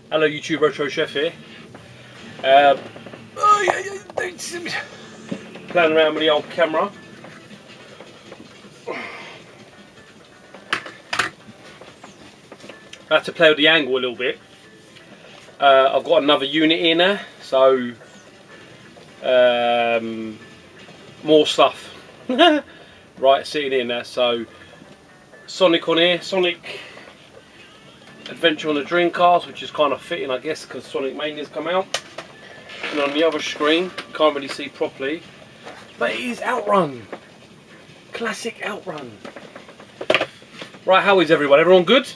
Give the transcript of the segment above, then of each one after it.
Hello YouTube, Retro Chef here. Playing around with the old camera. I have to play with the angle a little bit. I've got another unit in there, so more stuff. Right, sitting in there. So Sonic on here, Sonic Adventure on the Dreamcast, which is kind of fitting, I guess, because Sonic Mania's come out. And on the other screen, can't really see properly, but it is Outrun, classic Outrun. Right, how is everyone? Everyone good?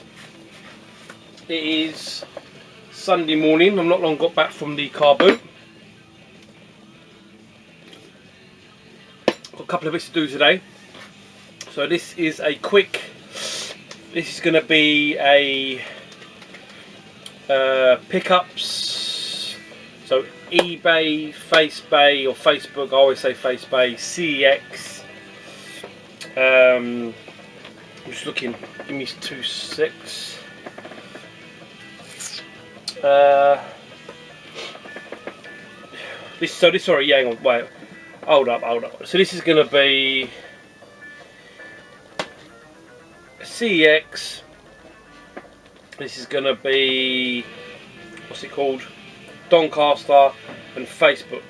It is Sunday morning. I'm not long got back from the car boot. Got a couple of bits to do today. So this is a quick. This is going to be a pickups. So eBay, FaceBay or Facebook. I always say FaceBay. CEX. I'm just looking. Give me 2 secs. Sorry, yeah, hang on, wait, hold up. So this is going to be CEX. This is going to be, what's it called, Doncaster and Facebook.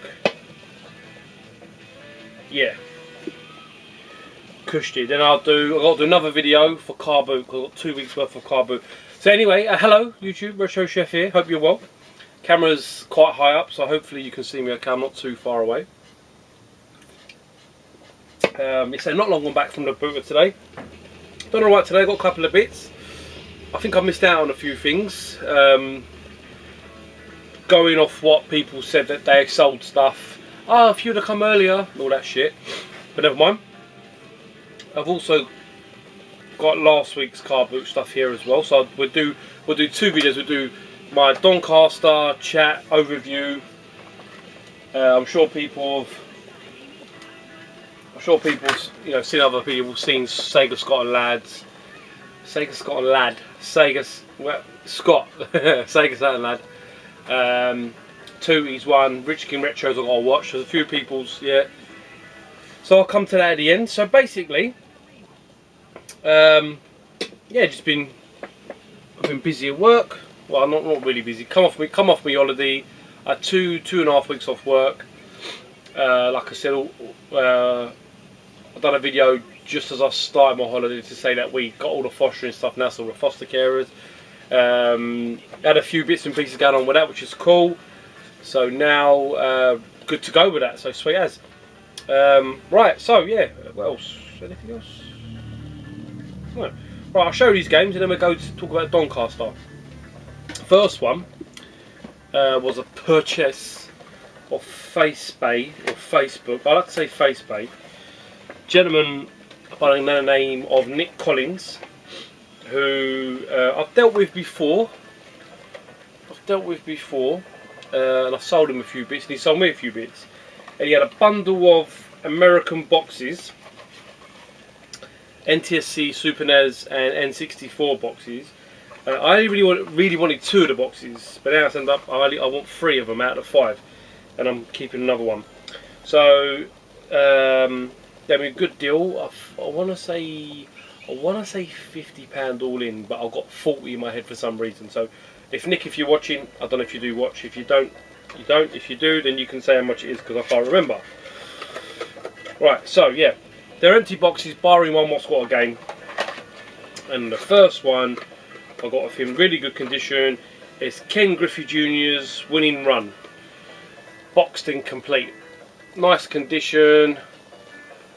Yeah, cushy. Then I've got to do another video for car boot. I've got 2 weeks worth of car boot. So anyway, hello YouTube, Retro Chef here. Hope you're well. Camera's quite high up, so hopefully you can see me okay. I'm not too far away. So not long gone back from the booter today. Done alright today. Got a couple of bits. I think I missed out on a few things. Going off what people said that they sold stuff. Oh, if you'd have come earlier, all that shit. But never mind. I've also got last week's car boot stuff here as well, so we'll do 2 videos. We'll do my Doncaster chat overview. I'm sure people seen other people seen Sega Scotland lads, Sega Scotland lad, Sega Scotland lad. 2 he's 1 Rich King Retros I've got to watch. There's a few people's, yeah. So I'll come to that at the end. So basically. Yeah, I've been busy at work. Well, not really busy. Come off my holiday. I had 2.5 weeks off work. Like I said, I've done a video just as I started my holiday to say that we got all the fostering stuff now, so we're foster carers. Had a few bits and pieces going on with that, which is cool. So now, good to go with that. So sweet as. Right. So yeah. What else? Anything else? No. Right, I'll show you these games and then we'll go to talk about Doncaster. First one was a purchase of FaceBay or Facebook. I like to say FaceBay. Gentleman by the name of Nick Collins, who I've dealt with before. And I've sold him a few bits and he sold me a few bits. And he had a bundle of American boxes. NTSC, Super NES and N64 boxes. I really wanted 2 of the boxes, but now it's ended up I want 3 of them out of 5, and I'm keeping another one. So they were a good deal. I want to say £50 all in, but I've got 40 in my head for some reason. So if Nick, if you're watching, I don't know if you do watch. If you don't, you don't. If you do, then you can say how much it is because I can't remember. Right. So yeah. They're empty boxes, barring one what's got a game. And the first one I got of him, really good condition. It's Ken Griffey Jr.'s Winning Run. Boxed in complete. Nice condition.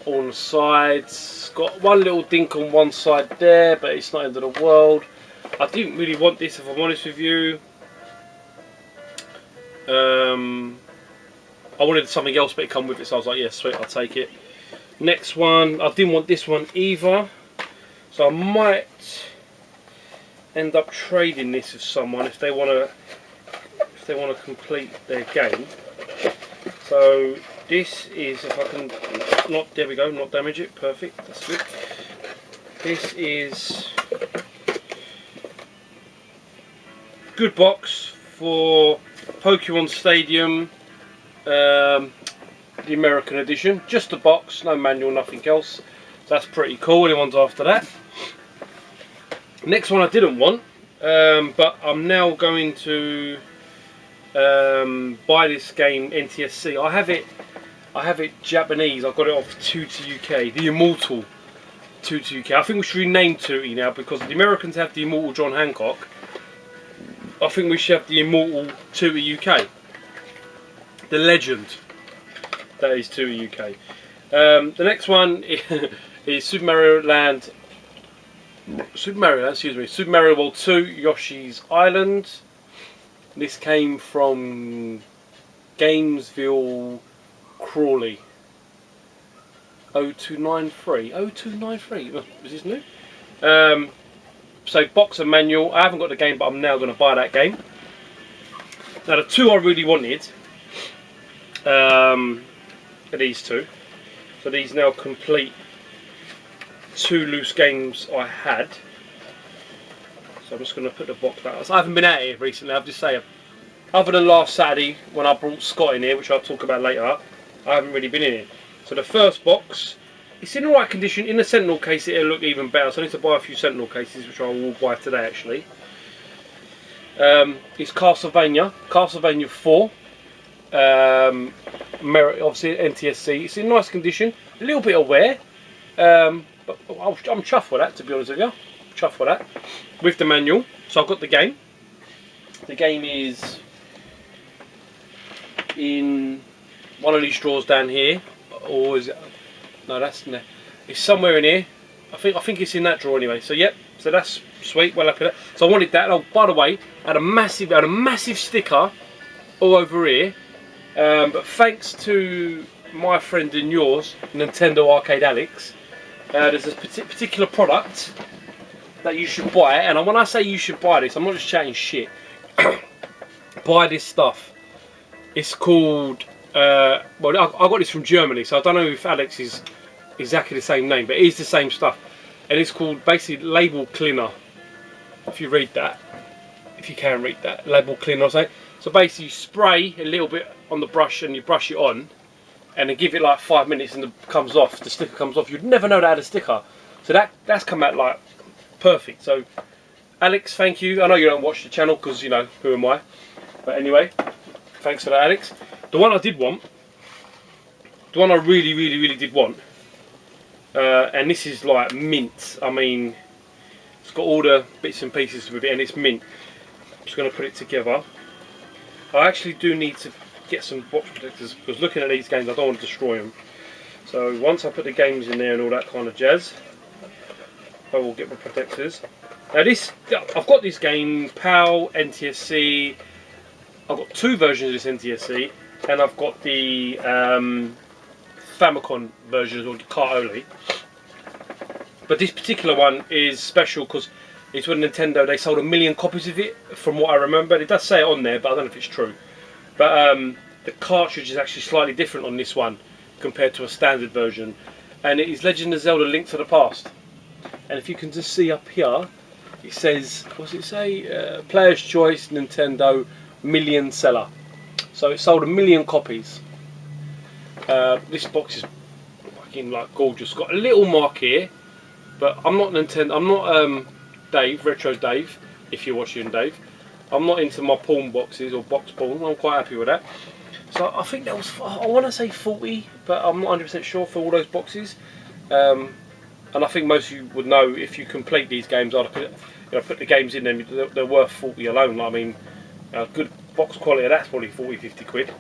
On the sides. Got one little dink on one side there, but it's not end of the world. I didn't really want this, if I'm honest with you. I wanted something else, but it come with it, so I was like, yeah, sweet, I'll take it. Next one, I didn't want this one either, so I might end up trading this with someone if they want to complete their game. So this is, if I can not, there we go, not damage it, perfect, that's good. This is good box for Pokemon Stadium, the American edition, just a box, no manual, nothing else. So that's pretty cool. Anyone's after that. Next one I didn't want, but I'm now going to buy this game NTSC. I have it Japanese. I got it off Tutti UK, the Immortal Tutti UK. I think we should rename Tutti now because the Americans have the Immortal John Hancock. I think we should have the Immortal Tutti UK, the legend that is Tutti UK. The next one is Super Mario Land. Super Mario World 2 Yoshi's Island. This came from Gamesville Crawley. 0293. 0293. Was this new? So box and manual. I haven't got the game, but I'm now going to buy that game. Now the two I really wanted are these two. So these now complete two loose games I had. So I'm just going to put the box back. So I haven't been out here recently, I have to say. Other than last Saturday when I brought Scott in here, which I'll talk about later, I haven't really been in here. So the first box, it's in alright condition. In the Sentinel case it'll look even better. So I need to buy a few Sentinel cases, which I will buy today actually. It's Castlevania 4. Obviously NTSC. It's in nice condition. A little bit of wear. But I'm chuffed with that, to be honest with you. Chuffed with that. With the manual. So I've got the game. The game is in one of these drawers down here. Or is it? No, it's somewhere in here. I think it's in that drawer anyway. So yep. So that's sweet. Well happy with that. So I wanted that. Oh, by the way, I had a massive sticker all over here. But thanks to my friend and yours, Nintendo Arcade Alex, there's a particular product that you should buy, and when I say you should buy this, I'm not just chatting shit. Buy this stuff. It's called, well, I got this from Germany, so I don't know if Alex is exactly the same name, but it is the same stuff. And it's called basically label cleaner. If you read that, if you can read that, label cleaner or something. So basically you spray a little bit on the brush and you brush it on, and then give it like 5 minutes and it comes off, the sticker comes off. You'd never know that had a sticker. So that's come out like perfect. So Alex, thank you. I know you don't watch the channel because, you know, who am I? But anyway, thanks for that, Alex. The one I did want, the one I really did want, and this is like mint. I mean, it's got all the bits and pieces with it and it's mint. I'm just going to put it together. I actually do need to get some box protectors because looking at these games I don't want to destroy them. So once I put the games in there and all that kind of jazz, I will get my protectors. Now this, I've got this game, PAL, NTSC, I've got two versions of this NTSC, and I've got the Famicom version, or the cart only. But this particular one is special because it's with Nintendo. They sold 1 million copies of it, from what I remember. It does say it on there, but I don't know if it's true. But the cartridge is actually slightly different on this one compared to a standard version. And it is Legend of Zelda: Link to the Past. And if you can just see up here, it says, what's it say? Player's Choice, Nintendo, million seller. So it sold 1 million copies. This box is fucking like gorgeous. Got a little mark here, but I'm not Nintendo. I'm not Dave, Retro Dave. If you're watching, Dave, I'm not into my porn boxes or box porn. I'm quite happy with that. So I think that was, I want to say 40, but I'm not 100% sure for all those boxes. And I think most of you would know, if you complete these games, I'd put the games in them, they're worth 40 alone. I mean, a good box quality of that's probably 40-50 quid.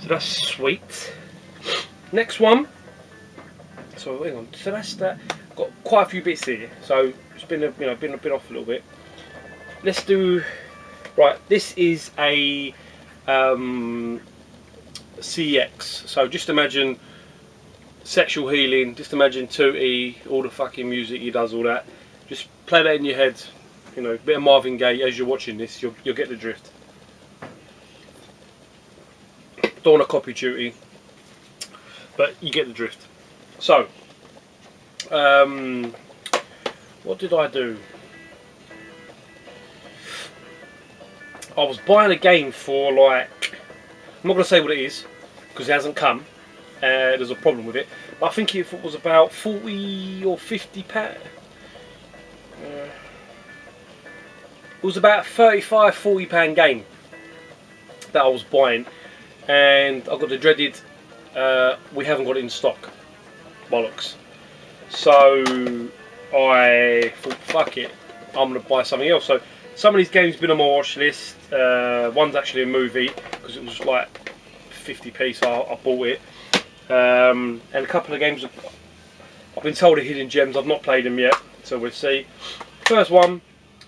So that's sweet. Next one. So hang on. So that's that. Got quite a few bits here. So it's been been off a little bit. Let's do. Right. This is a CX. So just imagine sexual healing. Just imagine Tutti, all the fucking music he does, all that. Just play that in your head. You know, a bit of Marvin Gaye as you're watching this. You'll get the drift. Don't want to copy Tutti, but you get the drift. So, what did I do? I was buying a game for, like, I'm not going to say what it is because it hasn't come. There's a problem with it. But I think it was about 40 or 50 pounds. It was about a 35, 40 pound game that I was buying, and I got the dreaded we haven't got it in stock bollocks. So I thought, fuck it, I'm going to buy something else. So some of these games have been on my watch list. One's actually a movie because it was like 50p, so I bought it. And a couple of games I've been told are hidden gems. I've not played them yet, so we'll see. First one,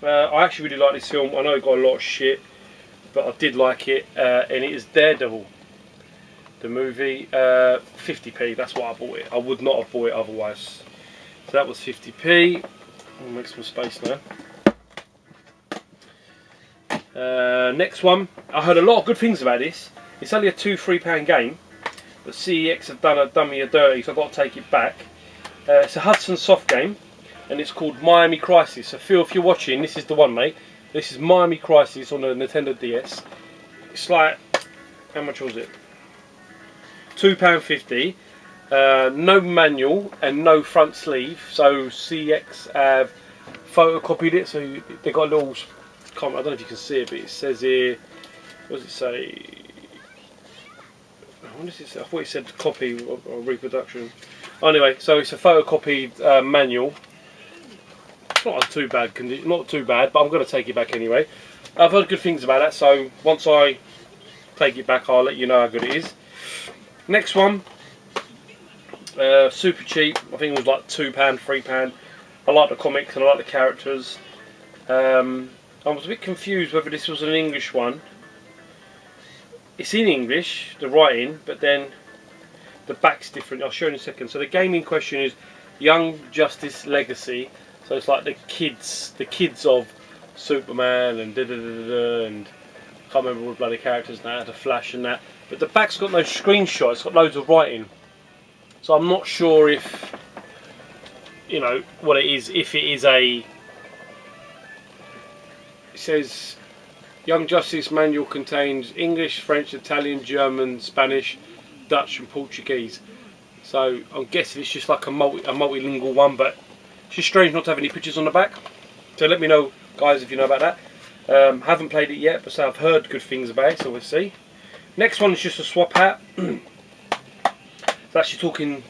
I actually really like this film. I know it got a lot of shit, but I did like it, and it is Daredevil, the movie. 50p, that's why I bought it. I would not have bought it otherwise. So that was 50p. I'll make some space now. Next one, I heard a lot of good things about this. It's only a £2-3 game, but CEX have done me a dirty, so I've got to take it back. It's a Hudson Soft game, and it's called Miami Crisis. So Phil, if you're watching, this is the one, mate. This is Miami Crisis on the Nintendo DS. It's like, how much was it? £2.50. No manual and no front sleeve. So CEX have photocopied it. So they got a little. I don't know if you can see it, but it says here. What does it say? What does it say? I thought it said copy or reproduction. Anyway, so it's a photocopied manual. It's not a too bad condition, not too bad, but I'm going to take it back anyway. I've heard good things about that, so once I take it back, I'll let you know how good it is. Next one, super cheap. I think it was like £2, £3. I like the comics and I like the characters. I was a bit confused whether this was an English one. It's in English, the writing, but then the back's different. I'll show you in a second. So the game in question is Young Justice Legacy. So it's like the kids of Superman and and I can't remember all the bloody characters now, the Flash and that. But the back's got no screenshots, it's got loads of writing. So I'm not sure if, you know, what it is, if it is a... It says, Young Justice Manual contains English, French, Italian, German, Spanish, Dutch and Portuguese. So I'm guessing it's just like a multilingual one, but it's just strange not to have any pictures on the back. So let me know, guys, if you know about that. Haven't played it yet, but so I've heard good things about it, so we'll see. Next one is just a swap hat. I was actually talking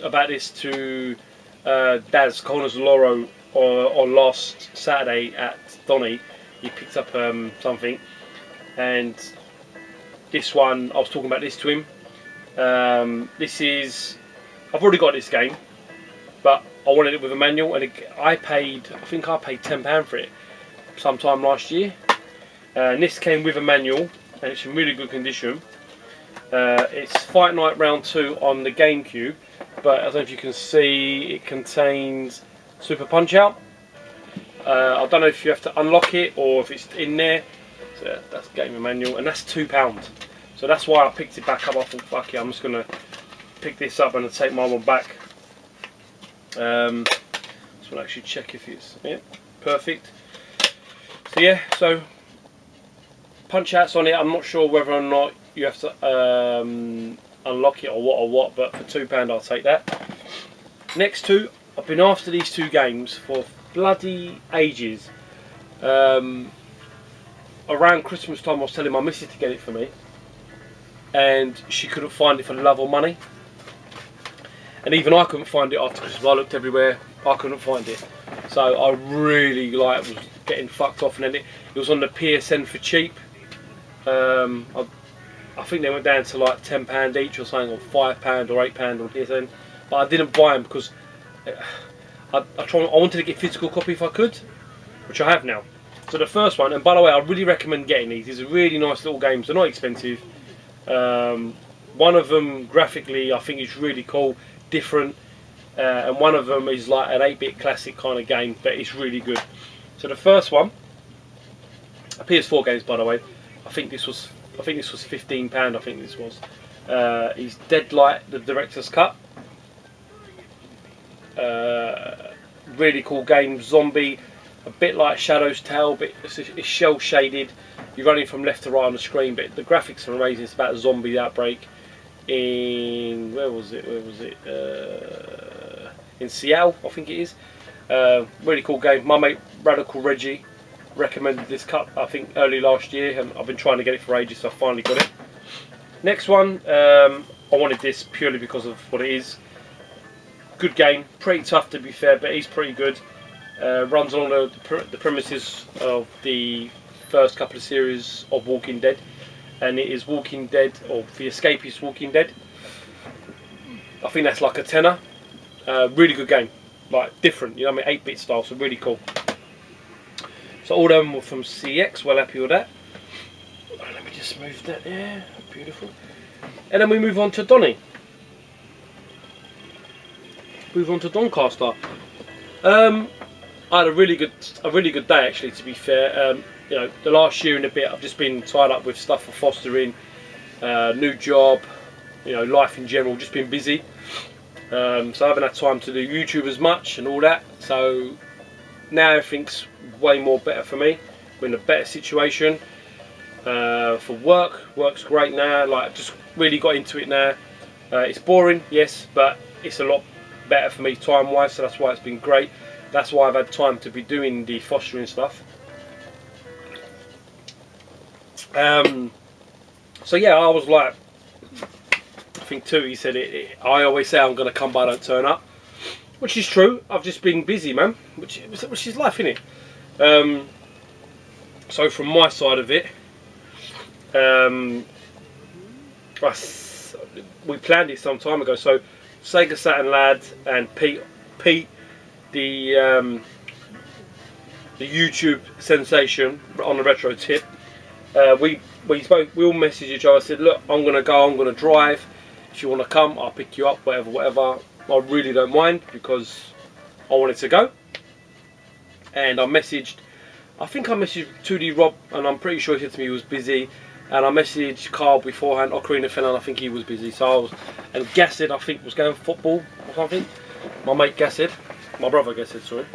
about this to Daz Corners-Loro on last Saturday at Donny. He picked up something, and this one, I was talking about this to him. This is, I've already got this game, but I wanted it with a manual, and I think I paid £10 for it sometime last year. And this came with a manual, and it's in really good condition. It's Fight Night Round 2 on the GameCube, but I don't know if you can see, it contains Super Punch Out. I don't know if you have to unlock it or if it's in there. So that's game manual, and that's £2. So that's why I picked it back up. I thought, fuck it, I'm just gonna pick this up and take my one back. Just want to actually check if it's perfect. So yeah, so punch outs on it. I'm not sure whether or not you have to unlock it or what, but for £2 I'll take that. Next two, I've been after these two games for bloody ages. Around Christmas time I was telling my missus to get it for me, and she couldn't find it for the love of money, and even I couldn't find it after Christmas. I looked everywhere, I couldn't find it. So I really was getting fucked off, and then it was on the PSN for cheap. I think they went down to like £10 each or something, or £5 or £8 on PSN, but I didn't buy them because I wanted to get physical copy if I could, which I have now. So the first one, and by the way, I really recommend getting these. These are really nice little games. They're not expensive. One of them graphically I think is really cool, different, and one of them is like an 8-bit classic kind of game, but it's really good. So the first one, a PS4 games, by the way. I think this was £15. I think this was. Is Deadlight, the director's cut. Really cool game. Zombie, a bit like Shadow's Tale, but it's shell shaded. You're running from left to right on the screen, but the graphics are amazing. It's about a zombie outbreak in where was it? In Seattle, I think it is. Really cool game. My mate Radical Reggie recommended this cup, I think, early last year, and I've been trying to get it for ages, so I finally got it. Next one, I wanted this purely because of what it is. Good game, pretty tough to be fair, but he's pretty good. Runs along the premises of the first couple of series of Walking Dead, and it is Walking Dead, or the Escapist Walking Dead. I think that's like a tenner. Really good game, like different, you know what I mean, 8-bit style, so really cool. So all of them were from CX, well happy with that. Let me just move that there, beautiful. And then we move on to Donny. Move on to Doncaster. I had a really good day actually, to be fair. You know, the last year and a bit I've just been tied up with stuff for fostering, new job, you know, life in general, just been busy. So I haven't had time to do YouTube as much and all that. So now everything's way more better for me. We're in a better situation. For work's great now. Like, just really got into it now. It's boring, yes, but it's a lot better for me time wise, so that's why it's been great. That's why I've had time to be doing the fostering stuff. So yeah, I was like, I think too, he said I always say I'm going to come but I don't turn up, which is true. I've just been busy, man, which is life, innit? So from my side of it, we planned it some time ago. So Sega Saturn lad and Pete, the YouTube sensation on the retro tip, we all messaged each other. I said, look, I'm gonna go, I'm gonna drive. If you want to come, I'll pick you up, whatever. I really don't mind because I wanted to go. And I think I messaged 2D Rob, and I'm pretty sure he said to me he was busy. And I messaged Carl beforehand, Ocarina Fell, and I think he was busy. So and Gassid, I think, was going football or something. My mate Gassid, my brother Gassid, sorry,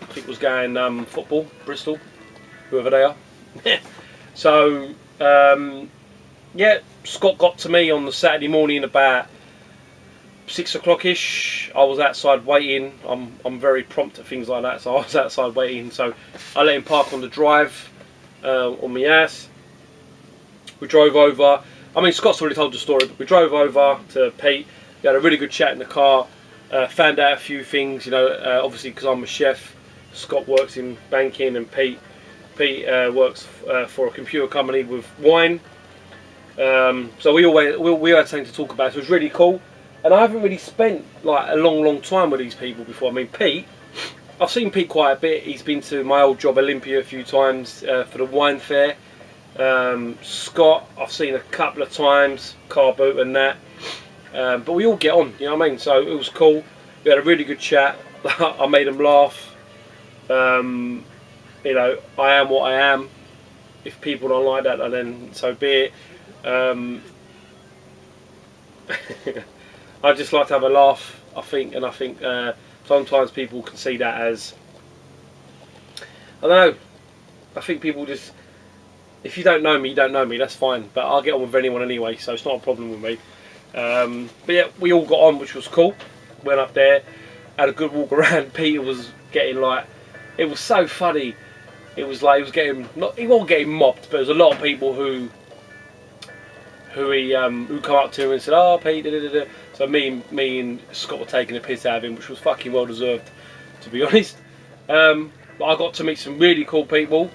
I think was going football, Bristol, whoever they are. So yeah, Scott got to me on the Saturday morning about 6 o'clock-ish. I was outside waiting. I'm very prompt at things like that, so I was outside waiting. So I let him park on the drive on my ass. We drove over. I mean, Scott's already told the story, but we drove over to Pete. We had a really good chat in the car. Found out a few things, you know. Obviously, because I'm a chef, Scott works in banking, and Pete works for a computer company with wine. So we had something to talk about. So it was really cool. And I haven't really spent like a long time with these people before. I mean, Pete, I've seen Pete quite a bit. He's been to my old job Olympia a few times for the wine fair. Scott, I've seen a couple of times, car boot and that. But we all get on, you know what I mean? So it was cool. We had a really good chat. I made them laugh. You know, I am what I am. If people don't like that, then so be it. I just like to have a laugh, I think, and I think sometimes people can see that as, I don't know, I think people just, if you don't know me, you don't know me, that's fine, but I'll get on with anyone anyway, so it's not a problem with me. But yeah, we all got on, which was cool. Went up there, had a good walk around. Peter was getting like, it was so funny. It was like he was getting, he wasn't getting mobbed, but there's a lot of people who come up to him and said, "Oh, Pete," da, da, da. So me and Scott were taking a piss out of him, which was fucking well deserved, to be honest. But I got to meet some really cool people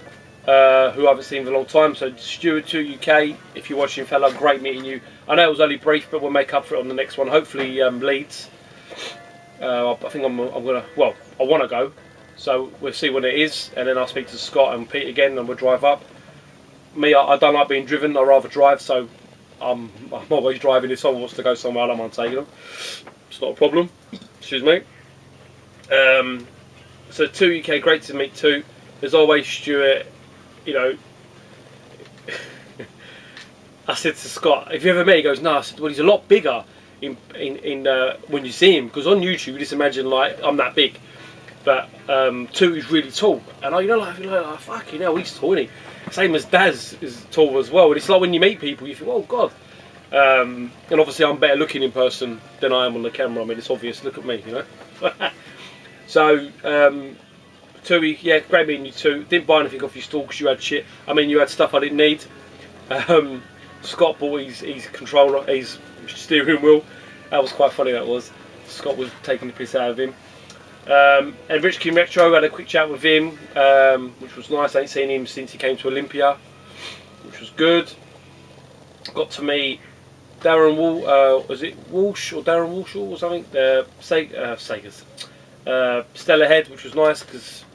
who I haven't seen for a long time. So Stuart 2 UK, if you're watching, fella, great meeting you. I know it was only brief, but we'll make up for it on the next one. Hopefully Leeds. I think I'm gonna. Well, I want to go, so we'll see what it is, and then I'll speak to Scott and Pete again, and we'll drive up. Me, I don't like being driven. I rather drive, so I'm always driving. If someone wants to go somewhere, I don't mind taking them. It's not a problem. Excuse me. So 2 UK, great to meet 2. There's always Stuart. You know, I said to Scott, "Have you ever met?" He goes, "No." I said, "Well, he's a lot bigger. when you see him, because on YouTube you just imagine like I'm that big, but Tooty's really tall, and like fucking hell, he's tall, isn't he? Same as Daz is tall as well, and it's like when you meet people you think, oh god. And obviously I'm better looking in person than I am on the camera. I mean, it's obvious, look at me, you know. So Tooty, yeah, great meeting you too. Didn't buy anything off your stall because you had shit. I mean, you had stuff I didn't need. Scott bought his controller, his steering wheel. That was quite funny, that was. Scott was taking the piss out of him. And Rich King Retro, had a quick chat with him, which was nice. I ain't seen him since he came to Olympia, which was good. Got to meet Darren was it Walsh or Darren Walsh or something? Sagas. Stella Head, which was nice because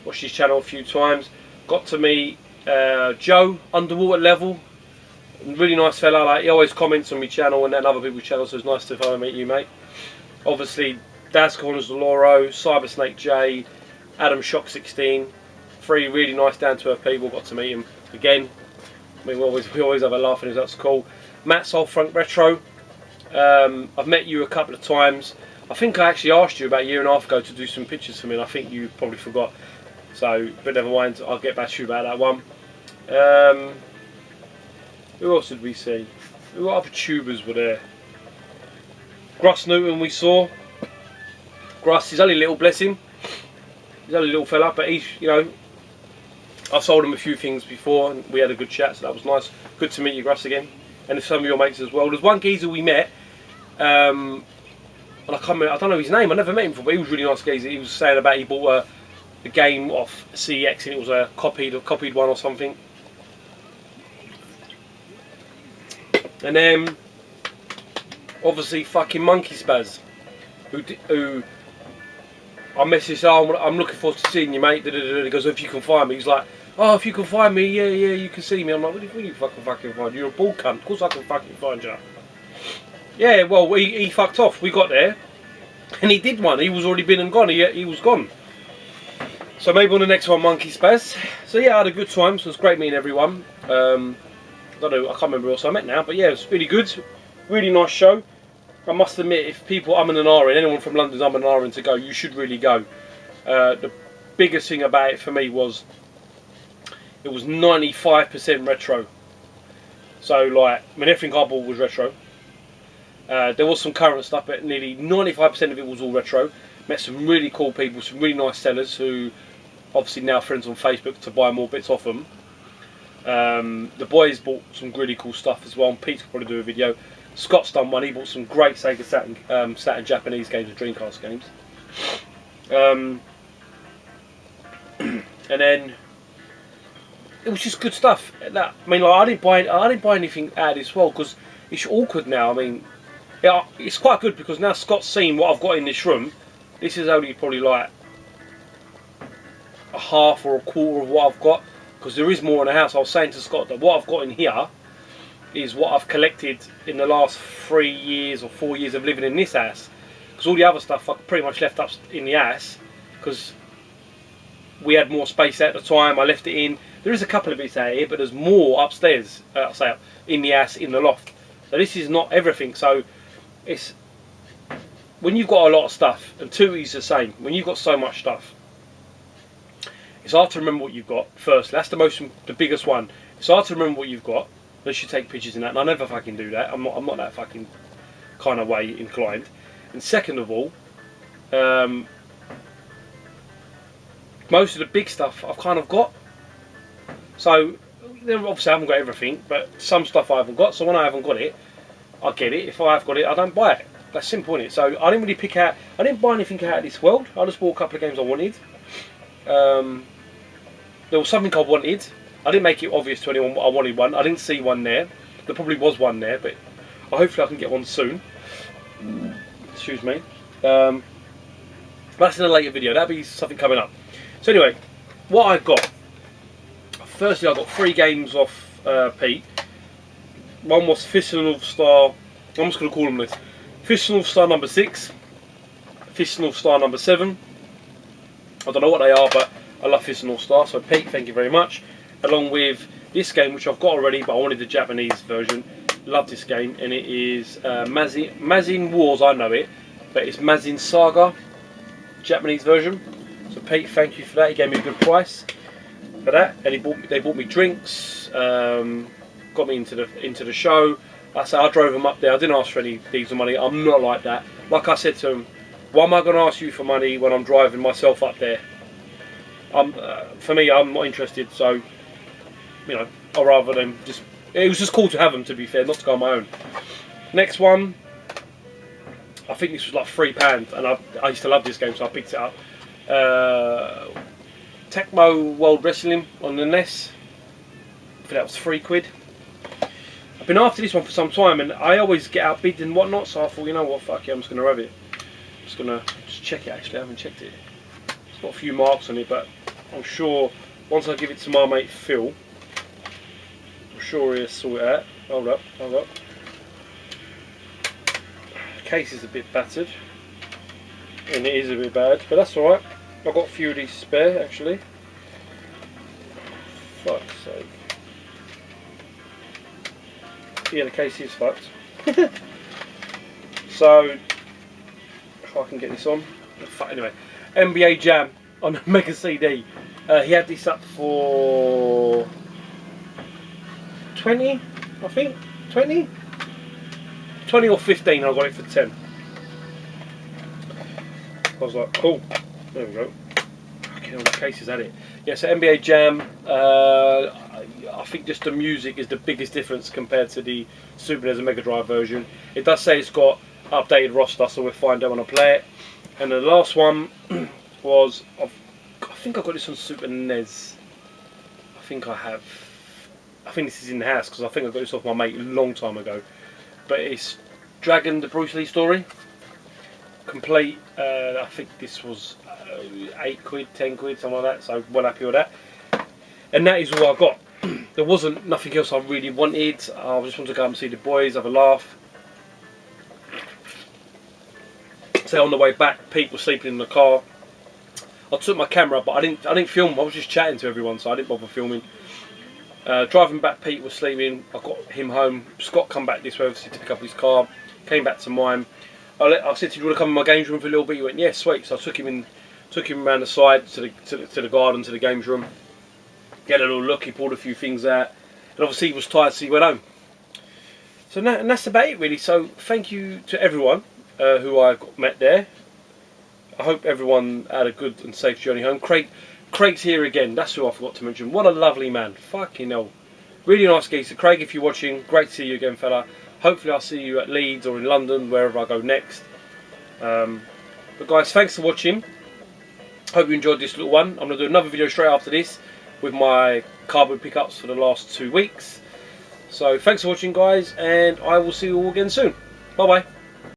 watched his channel a few times. Got to meet Joe, Underwater Level. Really nice fella. Like, he always comments on my channel and other people's channels, so it's nice to finally meet you, mate. Obviously, Daz Corners Deloro, Cyber Snake J, Adam Shock 16, 3 really nice down to earth people. Got to meet him again. I mean, we always have a laugh, and that's cool. Matt Soul Front Retro. I've met you a couple of times. I think I actually asked you about a year and a half ago to do some pictures for me, and I think you probably forgot. So, but never mind. I'll get back to you about that one. Who else did we see? What other tubers were there? Gruss Newton we saw. Gruss, he's only little, bless him. He's only a little fella, but he's, you know, I've sold him a few things before and we had a good chat, so that was nice. Good to meet you, Gruss, again. And some of your mates as well. There's one geezer we met, and I don't know his name, I never met him before, but he was a really nice geezer. He was saying about he bought a game off CX and it was a copied one or something. And then obviously fucking Monkey Spaz, who I messaged, oh, I'm looking forward to seeing you, mate. He goes, if you can find me. He's like, oh, if you can find me, yeah, you can see me. I'm like, what do you fucking find? You're a ball cunt. Of course I can fucking find you. Yeah, well, he fucked off. We got there, and he did one. He was already been and gone. He was gone. So maybe on the next one, Monkey Spaz. So yeah, I had a good time. So it was great meeting everyone. I don't know, I can't remember who else I met now, but yeah, it was really good. Really nice show. I must admit, if people umming and ahhing, anyone from London's umming and ahhing to go, you should really go. The biggest thing about it for me was it was 95% retro. So like, I mean, everything I bought was retro. There was some current stuff, but nearly 95% of it was all retro. Met some really cool people, some really nice sellers who obviously now friends on Facebook to buy more bits off them. The boys bought some really cool stuff as well, and Pete could probably do a video. Scott's done one, he bought some great Sega Saturn Japanese games and Dreamcast games. And then it was just good stuff. I mean, like, I didn't buy anything out of this world because it's awkward now. I mean, yeah, it's quite good because now Scott's seen what I've got in this room. This is only probably like a half or a quarter of what I've got, because there is more in the house. I was saying to Scott that what I've got in here is what I've collected in the last 3 years or 4 years of living in this house, because all the other stuff I pretty much left up in the house because we had more space at the time. I left it in. There is a couple of bits out here, but there's more upstairs, in the house, in the loft. So this is not everything. So it's when you've got a lot of stuff, and Tooty's the same, when you've got so much stuff, it's hard to remember what you've got. First, that's the biggest one. It's hard to remember what you've got unless you take pictures in that, and I never fucking do that. I'm not that fucking kind of way inclined. And second of all, most of the big stuff I've kind of got. So obviously I haven't got everything, but some stuff I haven't got. So when I haven't got it, I get it. If I have got it, I don't buy it. That's simple, isn't it? So I didn't really I didn't buy anything out of this world. I just bought a couple of games I wanted. There was something I wanted. I didn't make it obvious to anyone I wanted one. I didn't see one there. There probably was one there, but hopefully I can get one soon. Excuse me. That's in a later video. That'll be something coming up. So anyway, what I got. Firstly, I got 3 games off Pete. One was Fist of the North Star. I'm just going to call them this. Fist of the North Star number 6. Fist of the North Star number 7. I don't know what they are, but I love Fist of the North Star. So Pete, thank you very much. Along with this game, which I've got already, but I wanted the Japanese version. love this game, and it is Mazin Wars. I know it, but it's Mazin Saga, Japanese version. So Pete, thank you for that. He gave me a good price for that, and they bought me drinks, got me into the show. I drove them up there. I didn't ask for any diesel money. I'm not like that. Like I said to him, why am I going to ask you for money when I'm driving myself up there? For me, I'm not interested. So, you know, I'd rather them just. It was just cool to have them, to be fair, not to go on my own. Next one, I think this was like £3, and I used to love this game, so I picked it up. Tecmo World Wrestling on the NES. I think that was £3. I've been after this one for some time, and I always get outbid and whatnot, so I thought, you know what, fuck it, I'm just going to have it. I'm just going to check it, actually. I haven't checked it. It's got a few marks on it, but I'm sure once I give it to my mate Phil, I'm sure he'll sort it out. Hold up. The case is a bit battered, and it is a bit bad, but that's alright. I've got a few of these spare, actually. Fuck's sake. Yeah, the case is fucked. So, if I can get this on. Anyway, NBA Jam on the Mega CD. He had this up for 20, I think. 20 or 15, I got it for 10. I was like, cool. There we go. Okay, all the cases at it. Yeah, so NBA Jam. I think just the music is the biggest difference compared to the Super NES and Mega Drive version. It does say it's got updated roster, so we'll find out when I play it. And the last one was, I think I got this on Super NES. I think I have. I think this is in the house because I think I got this off my mate a long time ago. But it's Dragon, the Bruce Lee story. Complete. I think this was £8, £10, something like that. So well happy with that. And that is all I got. There wasn't nothing else I really wanted. I just wanted to go and see the boys, have a laugh. So on the way back, Pete was sleeping in the car. I took my camera, but I didn't film. I was just chatting to everyone, so I didn't bother filming. Driving back, Pete was sleeping. I got him home. Scott come back this way, obviously, to pick up his car. Came back to mine. I said, "Do you want to come in my games room for a little bit?" He went, "Yeah, sweet." So I took him around the side to the garden, to the games room. Get a little look. He pulled a few things out, and obviously he was tired, so he went home. So and that's about it, really. So thank you to everyone who I met there. I hope everyone had a good and safe journey home. Craig's here again. That's who I forgot to mention. What a lovely man. Fucking hell. Really nice geezer. Craig, if you're watching, great to see you again, fella. Hopefully I'll see you at Leeds or in London, wherever I go next. But guys, thanks for watching. Hope you enjoyed this little one. I'm going to do another video straight after this with my cardboard pickups for the last 2 weeks. So thanks for watching, guys, and I will see you all again soon. Bye bye.